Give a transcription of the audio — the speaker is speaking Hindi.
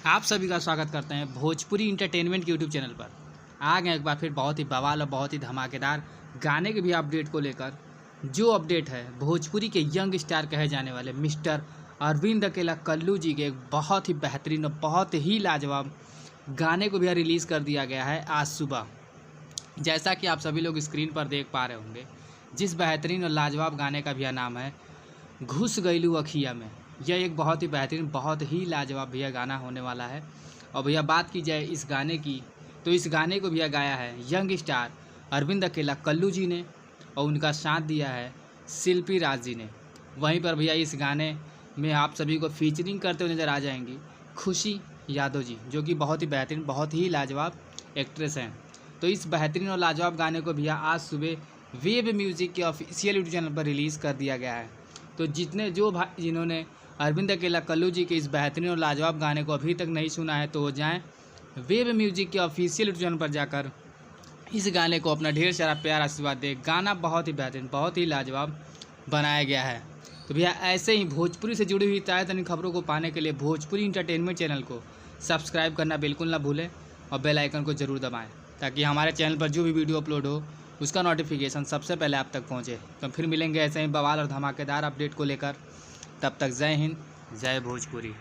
आप सभी का स्वागत करते हैं भोजपुरी इंटरटेनमेंट के यूट्यूब चैनल पर। आ गए एक बार फिर बहुत ही बवाल और बहुत ही धमाकेदार गाने के भी अपडेट को लेकर। जो अपडेट है भोजपुरी के यंग स्टार कहे जाने वाले मिस्टर अरविंद अकेला कल्लू जी के एक बहुत ही बेहतरीन और बहुत ही लाजवाब गाने को भी रिलीज़ कर दिया गया है आज सुबह। जैसा कि आप सभी लोग स्क्रीन पर देख पा रहे होंगे, जिस बेहतरीन और लाजवाब गाने का भी नाम है घुस गईलू अखिया में। यह एक बहुत ही बेहतरीन, बहुत ही लाजवाब भैया गाना होने वाला है। और भैया बात की जाए इस गाने की, तो इस गाने को भैया गाया है यंग स्टार अरविंद अकेला कल्लू जी ने और उनका साथ दिया है शिल्पी राज जी ने। वहीं पर भैया इस गाने में आप सभी को फीचरिंग करते हुए नज़र आ जाएंगी खुशी यादव जी, जो कि बहुत ही बेहतरीन, बहुत ही लाजवाब एक्ट्रेस हैं। तो इस बेहतरीन और लाजवाब गाने को भैया आज सुबह वेब म्यूज़िक के ऑफिशियल यूट्यूब चैनल पर रिलीज़ कर दिया गया है। तो जिन्होंने अरविंद अकेला कल्लू जी के इस बेहतरीन और लाजवाब गाने को अभी तक नहीं सुना है, तो वो जाएँ वेब म्यूज़िक के ऑफिशियल यूट्यूब चैनल पर जाकर इस गाने को अपना ढेर सारा प्यार आशीर्वाद दे। गाना बहुत ही बेहतरीन, बहुत ही लाजवाब बनाया गया है। तो भैया ऐसे ही भोजपुरी से जुड़ी हुई ताज़ा तरीन खबरों को पाने के लिए भोजपुरी इंटरटेनमेंट चैनल को सब्सक्राइब करना बिल्कुल ना भूलें और बेल आइकन को ज़रूर दबाएं, ताकि हमारे चैनल पर जो भी वीडियो अपलोड हो उसका नोटिफिकेशन सबसे पहले आप तक पहुंचे। तो फिर मिलेंगे ऐसे ही बवाल और धमाकेदार अपडेट को लेकर। तब तक जय हिंद, जय भोजपुरी।